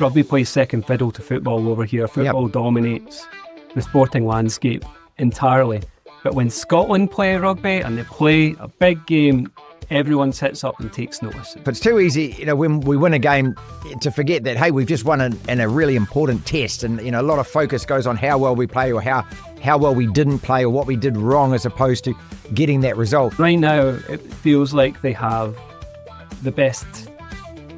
Rugby plays second fiddle to football over here. Football dominates the sporting landscape entirely. But when Scotland play rugby and they play a big game, everyone sits up and takes notice. But it's too easy, when we win a game, to forget that, hey, we've just won in a really important test. And, a lot of focus goes on how well we play or how well we didn't play or what we did wrong as opposed to getting that result. Right now, it feels like they have the best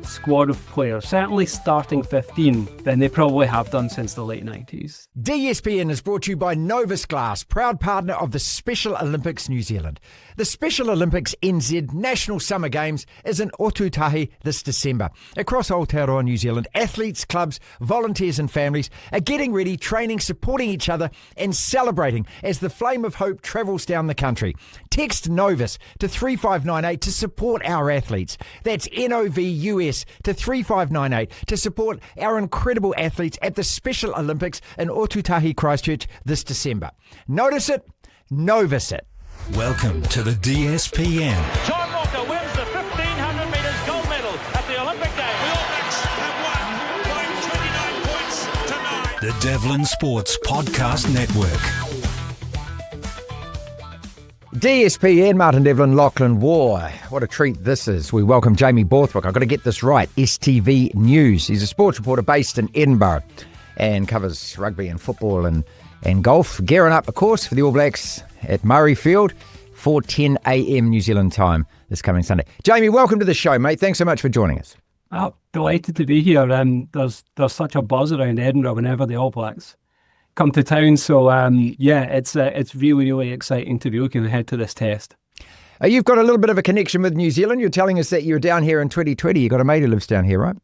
squad of players, certainly starting 15, than they probably have done since the late 90s. DSPN is brought to you by Novus Glass, proud partner of the Special Olympics New Zealand. The Special Olympics NZ National Summer Games is in Otutahi this December. Across Aotearoa, New Zealand, athletes, clubs, volunteers and families are getting ready, training, supporting each other and celebrating as the flame of hope travels down the country. Text Novus to 3598 to support our athletes. That's NOVUS to 3598 to support our incredible athletes at the Special Olympics in Otutahi, Christchurch this December. Notice it, Novus it. Welcome to the DSPN. John Walker wins the 1,500 metres gold medal at the Olympic Games. The All Blacks have won by 29 points tonight. The Devlin Sports Podcast Network. DSPN, Martin Devlin, Lachlan War. What a treat this is. We welcome Jamie Borthwick. I've got to get this right. STV News. He's a sports reporter based in Edinburgh and covers rugby and football and golf. Gearing up, of course, for the All Blacks at Murrayfield, 4:10 a.m. New Zealand time this coming Sunday. Jamie, welcome to the show, mate. Thanks so much for joining us. Oh, delighted to be here. There's such a buzz around Edinburgh whenever the All Blacks come to town. So, it's really, really exciting to be looking ahead to this test. You've got a little bit of a connection with New Zealand. You're telling us that you're down here in 2020. You've got a mate who lives down here, right?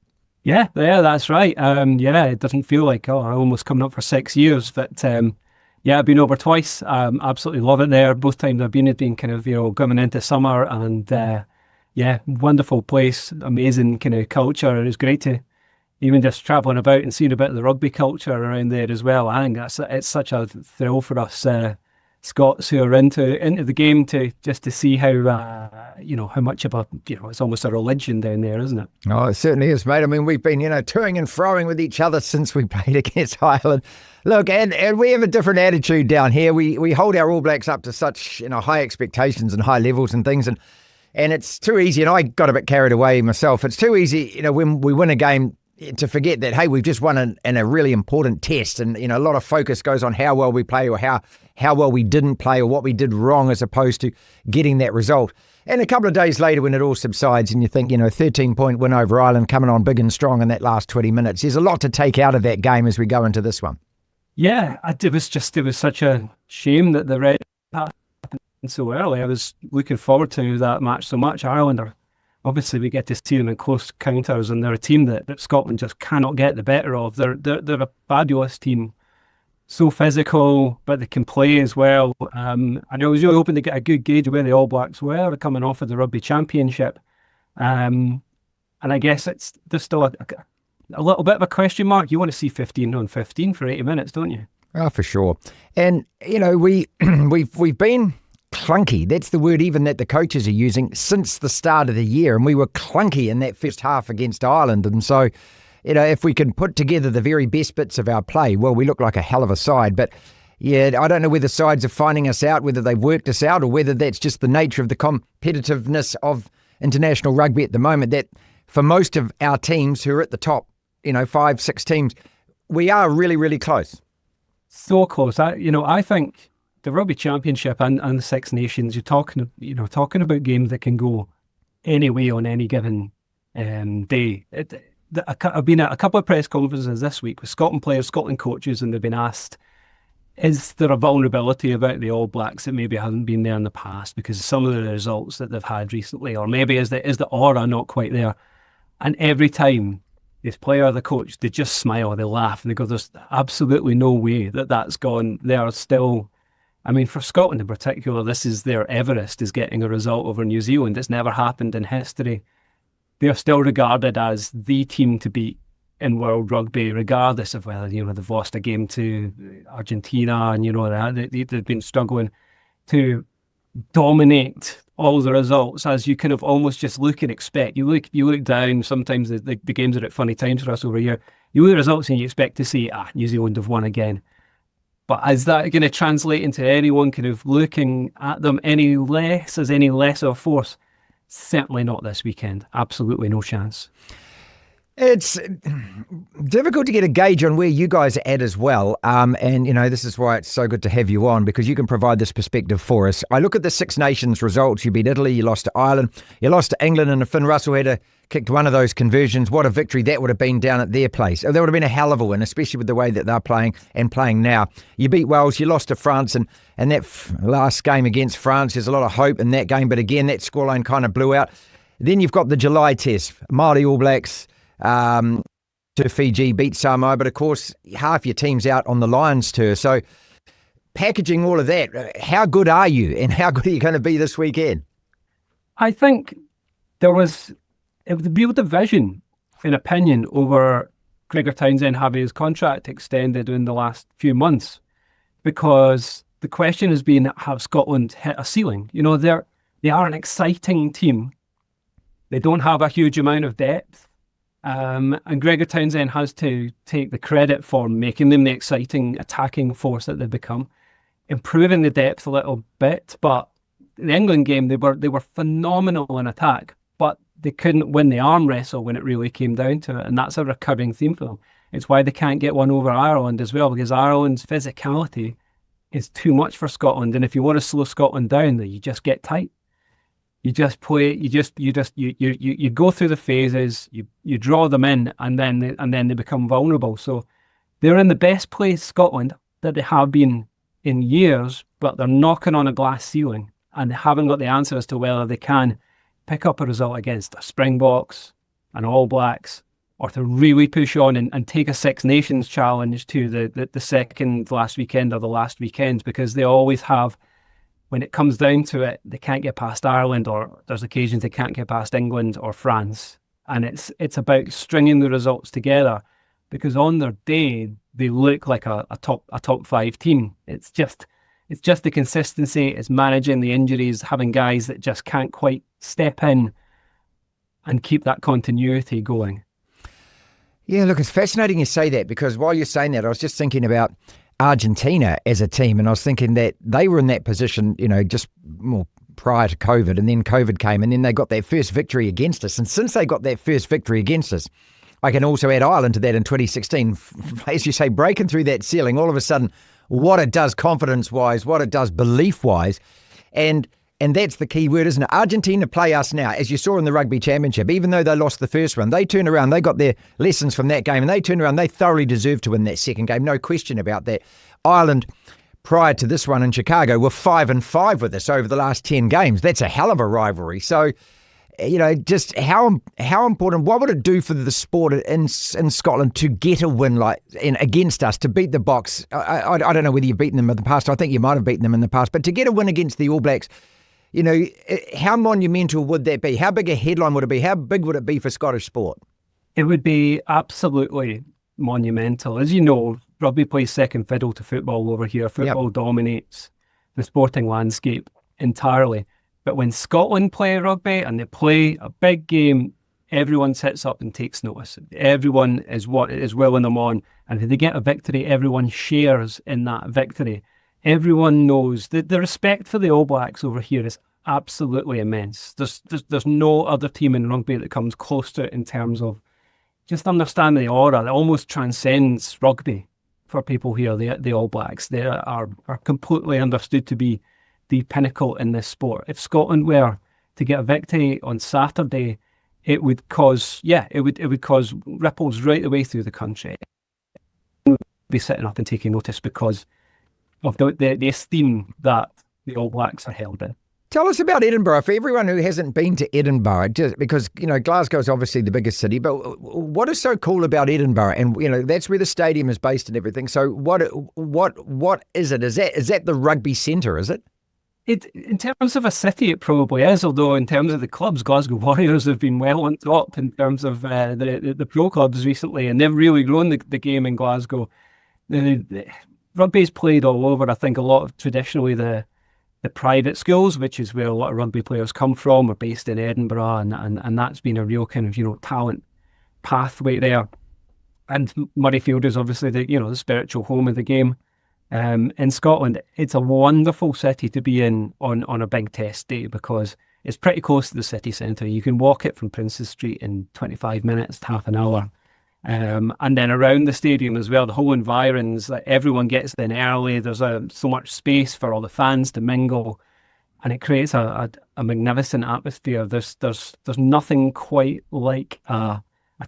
Yeah, that's right. It doesn't feel like, I'm almost coming up for 6 years, but I've been over twice. Absolutely love it there. Both times I've been, it's been kind of, coming into summer and, wonderful place, amazing kind of culture. It was great to even just travelling about and seeing a bit of the rugby culture around there as well. I think it's such a thrill for us Scots who are into the game to see how how much of a it's almost a religion down there, isn't it? Oh, it certainly is, mate. I mean, we've been toing and froing with each other since we played against Ireland. Look, and we have a different attitude down here. We hold our All Blacks up to such high expectations and high levels and things, and it's too easy. And I got a bit carried away myself. It's too easy, when we win a game, to forget that, hey, we've just won in a really important test. And, a lot of focus goes on how well we play or how well we didn't play or what we did wrong as opposed to getting that result. And a couple of days later when it all subsides and you think, 13-point win over Ireland coming on big and strong in that last 20 minutes. There's a lot to take out of that game as we go into this one. Yeah, it was such a shame that the red happened so early. I was looking forward to that match so much. Ireland obviously, we get to see them in close counters, and they're a team that Scotland just cannot get the better of. They're a fabulous team, so physical, but they can play as well. And I was really hoping to get a good gauge of where the All Blacks were coming off of the Rugby Championship. And I guess there's still a little bit of a question mark. You want to see 15 on 15 for 80 minutes, don't you? Oh, for sure. And, we've been clunky. That's the word even that the coaches are using since the start of the year. And we were clunky in that first half against Ireland. And so, if we can put together the very best bits of our play, well, we look like a hell of a side. But yeah, I don't know whether sides are finding us out, whether they've worked us out, or whether that's just the nature of the competitiveness of international rugby at the moment, that for most of our teams who are at the top, 5-6 teams, we are really, really close. So close. I think the Rugby Championship and the Six Nations, you're talking about games that can go any way on any given day. I've been at a couple of press conferences this week with Scotland players, Scotland coaches, and they've been asked, is there a vulnerability about the All Blacks that maybe hasn't been there in the past because of some of the results that they've had recently, or maybe is the aura not quite there? And every time this player or the coach, they just smile, they laugh, and they go, there's absolutely no way that's gone. They are still, for Scotland in particular, this is their Everest, is getting a result over New Zealand. It's never happened in history. They're still regarded as the team to beat in world rugby, regardless of whether, they've lost a game to Argentina and, they've been struggling to dominate all the results, as you kind of almost just look and expect. You look down, sometimes the games are at funny times for us over here. You look at results and you expect to see, New Zealand have won again. But is that going to translate into anyone kind of looking at them any less as any less of a force? Certainly not this weekend. Absolutely no chance. It's difficult to get a gauge on where you guys are at as well. And, this is why it's so good to have you on, because you can provide this perspective for us. I look at the Six Nations results. You beat Italy, you lost to Ireland, you lost to England, and Finn Russell had to kick one of those conversions. What a victory that would have been down at their place. That would have been a hell of a win, especially with the way that they're playing and playing now. You beat Wales, you lost to France, and that last game against France, there's a lot of hope in that game. But again, that scoreline kind of blew out. Then you've got the July test, Māori All Blacks, to Fiji, beat Samoa, but of course half your team's out on the Lions tour. So packaging all of that, how good are you and how good are you going to be this weekend? I think it was a real division in opinion over Gregor Townsend having his contract extended in the last few months, because the question has been, have Scotland hit a ceiling? They are an exciting team. They don't have a huge amount of depth. And Gregor Townsend has to take the credit for making them the exciting attacking force that they've become, improving the depth a little bit. But in the England game, they were phenomenal in attack, but they couldn't win the arm wrestle when it really came down to it. And that's a recurring theme for them. It's why they can't get one over Ireland as well, because Ireland's physicality is too much for Scotland. And if you want to slow Scotland down, you just get tight. You just play. You go through the phases. You draw them in, and then they become vulnerable. So they're in the best place, Scotland, that they have been in years, but they're knocking on a glass ceiling, and they haven't got the answer as to whether they can pick up a result against a Springboks, an All Blacks, or to really push on and take a Six Nations challenge to the second last weekend or the last weekend, because they always have. When it comes down to it, they can't get past Ireland, or there's occasions they can't get past England or France. And it's about stringing the results together, because on their day, they look like a top five team. It's just the consistency, it's managing the injuries, having guys that just can't quite step in and keep that continuity going. Yeah, look, it's fascinating you say that, because while you're saying that, I was just thinking about Argentina as a team, and I was thinking that they were in that position, just more prior to COVID, and then COVID came, and then they got their first victory against us. And since they got that first victory against us, I can also add Ireland to that in 2016. As you say, breaking through that ceiling, all of a sudden, what it does confidence-wise, what it does belief-wise, and that's the key word, isn't it? Argentina play us now, as you saw in the Rugby Championship. Even though they lost the first one, they turned around, they got their lessons from that game, and they turned around, they thoroughly deserved to win that second game, no question about that. Ireland, prior to this one in Chicago, were 5-5 with us over the last 10 games. That's a hell of a rivalry. So, just how important, what would it do for the sport in Scotland to get a win against us, to beat the Boks? I don't know whether you've beaten them in the past. I think you might have beaten them in the past, but to get a win against the All Blacks, how monumental would that be? How big a headline would it be? How big would it be for Scottish sport? It would be absolutely monumental. As you know, rugby plays second fiddle to football over here. Football dominates the sporting landscape entirely. But when Scotland play rugby and they play a big game, everyone sits up and takes notice. Everyone is willing them on. And if they get a victory, everyone shares in that victory. Everyone knows that the respect for the All Blacks over here is absolutely immense. There's no other team in rugby that comes close to it in terms of just understanding the aura that almost transcends rugby for people here. The All Blacks, they are completely understood to be the pinnacle in this sport. If Scotland were to get a victory on Saturday, it would cause ripples right the way through the country. We'd be sitting up and taking notice because of the esteem that the All Blacks are held in. Tell us about Edinburgh. For everyone who hasn't been to Edinburgh, just because, Glasgow is obviously the biggest city, but what is so cool about Edinburgh? And, that's where the stadium is based and everything. So what is it? Is that the rugby centre, is it? In terms of a city, it probably is, although in terms of the clubs, Glasgow Warriors have been well on top in terms of the pro clubs recently, and they've really grown the game in Glasgow. Rugby's played all over. I think a lot of traditionally the private schools, which is where a lot of rugby players come from, are based in Edinburgh, and that's been a real kind of talent pathway there. And Murrayfield is obviously the spiritual home of the game. In Scotland, it's a wonderful city to be in on a big test day because it's pretty close to the city centre. You can walk it from Princes Street in 25 minutes, half an hour. And then around the stadium as well, the whole environs, like everyone gets in early. There's so much space for all the fans to mingle, and it creates a magnificent atmosphere. There's nothing quite like a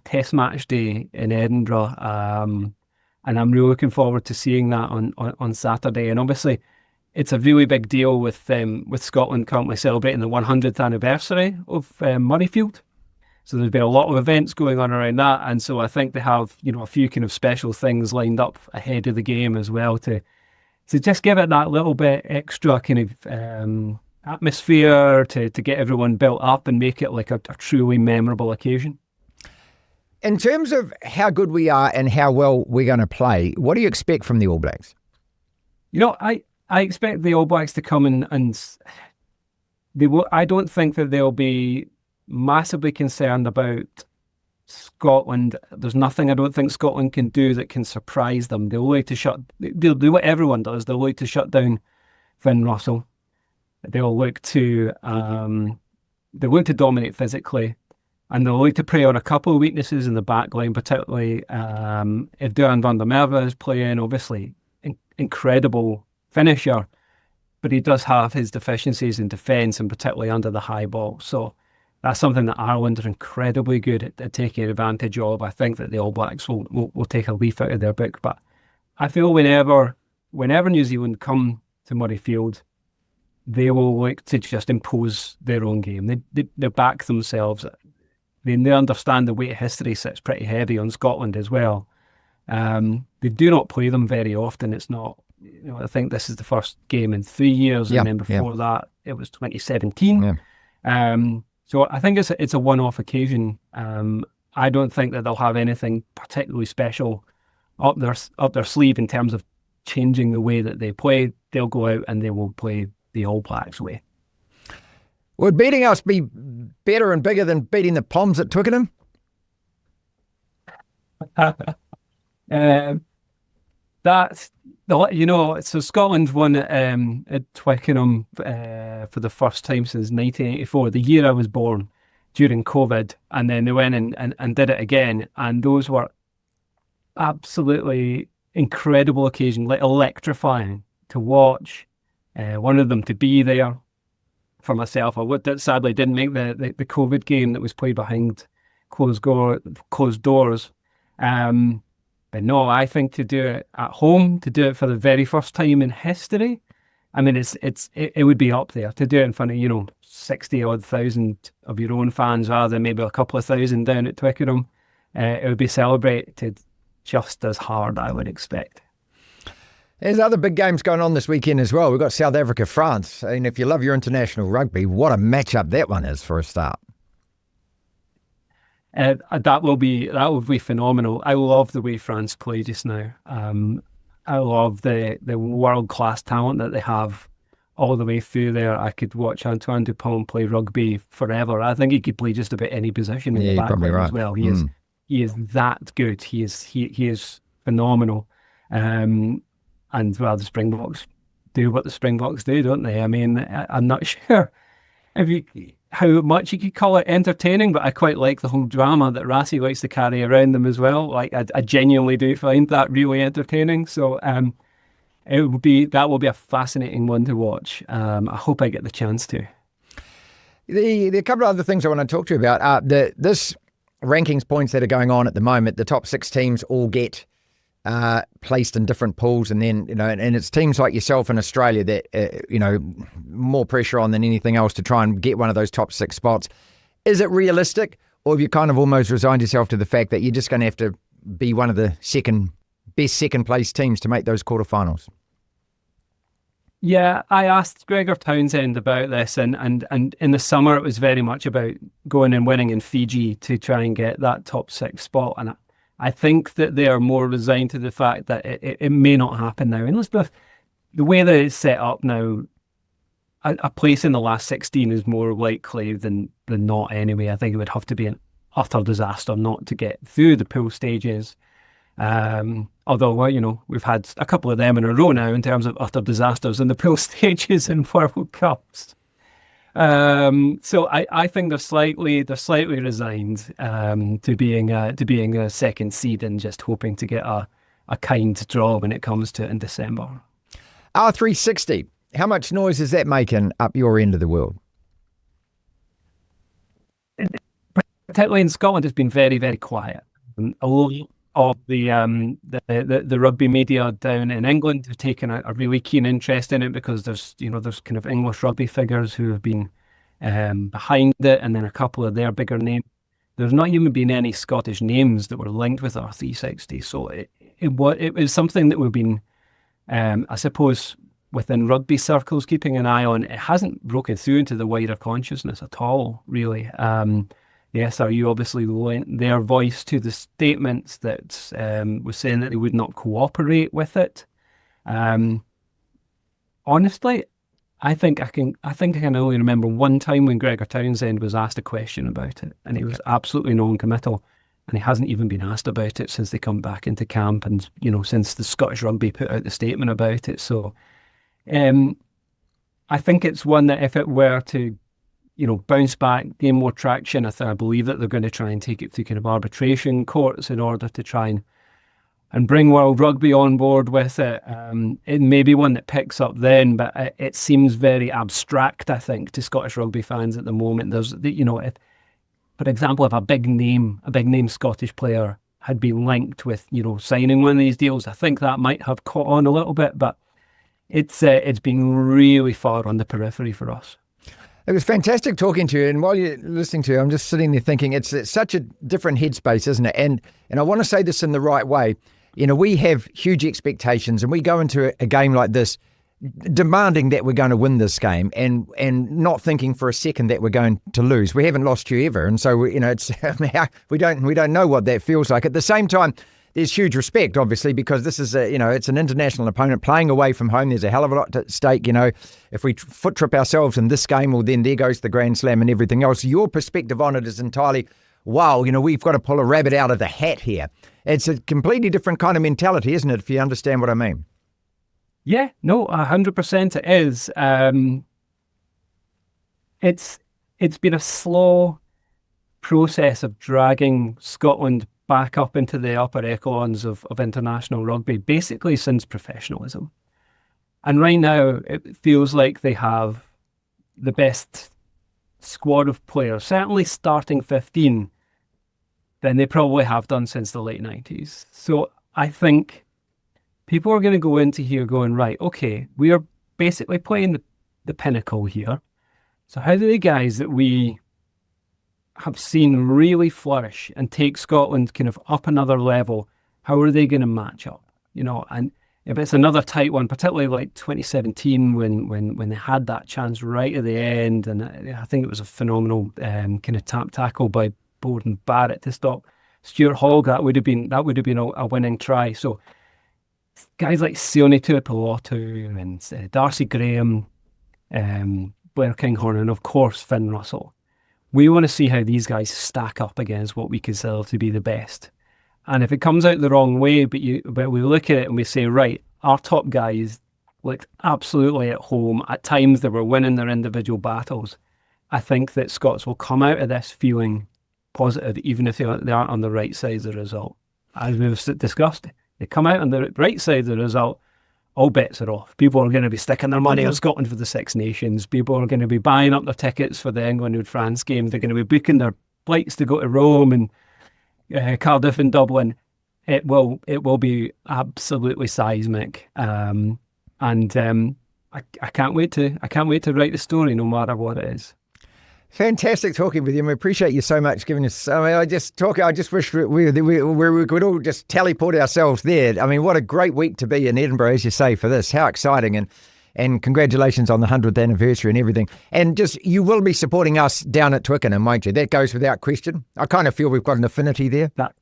test match day in Edinburgh, and I'm really looking forward to seeing that on Saturday. And obviously, it's a really big deal with Scotland currently celebrating the 100th anniversary of Murrayfield. So there's been a lot of events going on around that, and so I think they have a few kind of special things lined up ahead of the game as well to just give it that little bit extra kind of atmosphere to get everyone built up and make it like a truly memorable occasion. In terms of how good we are and how well we're going to play, what do you expect from the All Blacks? I expect the All Blacks to come and they will. I don't think that they'll be massively concerned about Scotland. There's nothing I don't think Scotland can do that can surprise them. They'll do what everyone does. They'll look to shut down Finn Russell. They'll look to dominate physically, and they'll look to prey on a couple of weaknesses in the back line, particularly if Duran van der Merwe is playing. Obviously, incredible finisher, but he does have his deficiencies in defence and particularly under the high ball. So that's something that Ireland are incredibly good at taking advantage of. I think that the All Blacks will take a leaf out of their book. But I feel whenever New Zealand come to Murrayfield, they will look to just impose their own game. They back themselves. They understand the weight of history sits pretty heavy on Scotland as well. They do not play them very often. It's not, I think this is the first game in 3 years, and then before that it was 2017. So I think it's a one-off occasion. I don't think that they'll have anything particularly special up their sleeve in terms of changing the way that they play. They'll go out and they will play the All Blacks way. Would beating us be better and bigger than beating the Poms at Twickenham? So Scotland won at Twickenham for the first time since 1984, the year I was born, during COVID, and then they went and did it again, and those were absolutely incredible occasions, like electrifying to watch. One of them to be there for myself. I sadly didn't make the COVID game that was played behind closed doors. But no, I think to do it at home, to do it for the very first time in history, I mean, it would be up there. To do it in front of 60-odd thousand of your own fans rather than maybe a couple of thousand down at Twickenham, it would be celebrated just as hard, I would expect. There's other big games going on this weekend as well. We've got South Africa, France. And if you love your international rugby, what a matchup that one is for a start. That will be phenomenal. I love the way France play just now. I love the world-class talent that they have all the way through there. I could watch Antoine Dupont play rugby forever. I think he could play just about any position in the back line as well. He is that good. He is phenomenal. And well, the Springboks do what the Springboks do, don't they? I mean, I'm not sure how much you could call it entertaining, but I quite like the whole drama that Rassie likes to carry around them as well. Like, I genuinely do find that really entertaining. So that will be a fascinating one to watch. I hope I get the chance to. The couple of other things I want to talk to you about. This rankings points that are going on at the moment, the top 6 teams all get placed in different pools, and then and it's teams like yourself in Australia that more pressure on than anything else to try and get one of those top 6 spots. Is it realistic, or have you kind of almost resigned yourself to the fact that you're just going to have to be one of the best second place teams to make those quarterfinals? Yeah, I asked Gregor Townsend about this, and in the summer it was very much about going and winning in Fiji to try and get that top 6 spot, and I think that they are more resigned to the fact that it may not happen now. And the way that it's set up now, a place in the last 16 is more likely than not anyway. I think it would have to be an utter disaster not to get through the pool stages. Although, well, we've had a couple of them in a row now in terms of utter disasters in the pool stages in World Cups. So I think they're slightly resigned to being a second seed and just hoping to get a kind draw when it comes to it in December. R360, how much noise is that making up your end of the world? Particularly in Scotland, it's been very, very quiet. A lot of the rugby media down in England have taken a really keen interest in it because there's kind of English rugby figures who have been behind it, and then a couple of their bigger names. There's not even been any Scottish names that were linked with R360, so it was something that we've been, I suppose, within rugby circles keeping an eye on. It hasn't broken through into the wider consciousness at all, really. The SRU obviously lent their voice to the statements that was saying that they would not cooperate with it. Honestly, I think I can only remember one time when Gregor Townsend was asked a question about it, and he was absolutely non-committal, and he hasn't even been asked about it since they come back into camp, and since the Scottish Rugby put out the statement about it. So, I think it's one that if it were to bounce back, gain more traction, I believe that they're going to try and take it through kind of arbitration courts in order to try and bring World Rugby on board with it. It may be one that picks up then, but it seems very abstract, I think, to Scottish rugby fans at the moment. There's, for example, if a big name Scottish player had been linked with, signing one of these deals, I think that might have caught on a little bit, but it's been really far on the periphery for us. It was fantastic talking to you, and while you're listening to you, I'm just sitting there thinking it's such a different headspace, isn't it? And I want to say this in the right way. We have huge expectations, and we go into a game like this demanding that we're going to win this game, and not thinking for a second that we're going to lose. We haven't lost you ever, and so it's we don't know what that feels like. At the same time, there's huge respect, obviously, because this is it's an international opponent playing away from home. There's a hell of a lot at stake. If we foot trip ourselves in this game, well, then there goes the Grand Slam and everything else. Your perspective on it is entirely, wow, we've got to pull a rabbit out of the hat here. It's a completely different kind of mentality, isn't it, if you understand what I mean? Yeah, no, 100% it is. It's been a slow process of dragging Scotland back up into the upper echelons of international rugby, basically since professionalism. And right now, it feels like they have the best squad of players, certainly starting 15, than they probably have done since the late 90s. So I think people are going to go into here going, right, okay, we are basically playing the pinnacle here. So how do the guys that we have seen really flourish and take Scotland kind of up another level, how are they going to match up? And if it's another tight one, particularly like 2017 when they had that chance right at the end, and I think it was a phenomenal kind of tap tackle by Borden Barrett to stop Stuart Hogg, that would have been a winning try. So guys like Sione Tuipulotu and Darcy Graham, Blair Kinghorn, and of course Finn Russell. We want to see how these guys stack up against what we consider to be the best. And if it comes out the wrong way, but we look at it and we say, right, our top guys looked absolutely at home. At times they were winning their individual battles. I think that Scots will come out of this feeling positive, even if they aren't on the right side of the result. As we've discussed, they come out on the right side of the result, all bets are off. People are going to be sticking their money on Scotland for the Six Nations. People are going to be buying up their tickets for the England and France game. They're going to be booking their flights to go to Rome and Cardiff and Dublin. It will be absolutely seismic, and I can't wait to write the story, no matter what it is. Fantastic talking with you, and we appreciate you so much giving us. I just wish we could all just teleport ourselves there. I mean, what a great week to be in Edinburgh, as you say, for this. How exciting, and congratulations on the 100th anniversary and everything. And just, you will be supporting us down at Twickenham, won't you? That goes without question. I kind of feel we've got an affinity there. That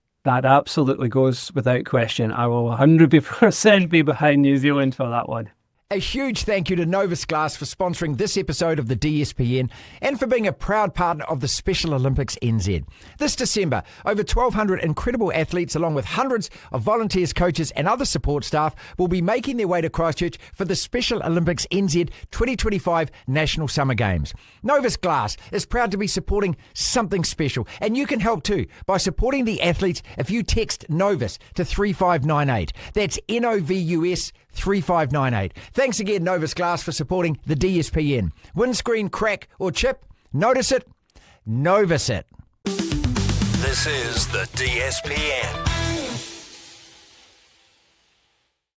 absolutely goes without question. I will 100% be behind New Zealand for that one. A huge thank you to Novus Glass for sponsoring this episode of the DSPN and for being a proud partner of the Special Olympics NZ. This December, over 1,200 incredible athletes along with hundreds of volunteers, coaches and other support staff will be making their way to Christchurch for the Special Olympics NZ 2025 National Summer Games. Novus Glass is proud to be supporting something special, and you can help too by supporting the athletes if you text Novus to 3598. That's NOVUS 3598. Thanks again, Novus Glass, for supporting the DSPN. Windscreen crack or chip? Notice it? Novus it. This is the DSPN.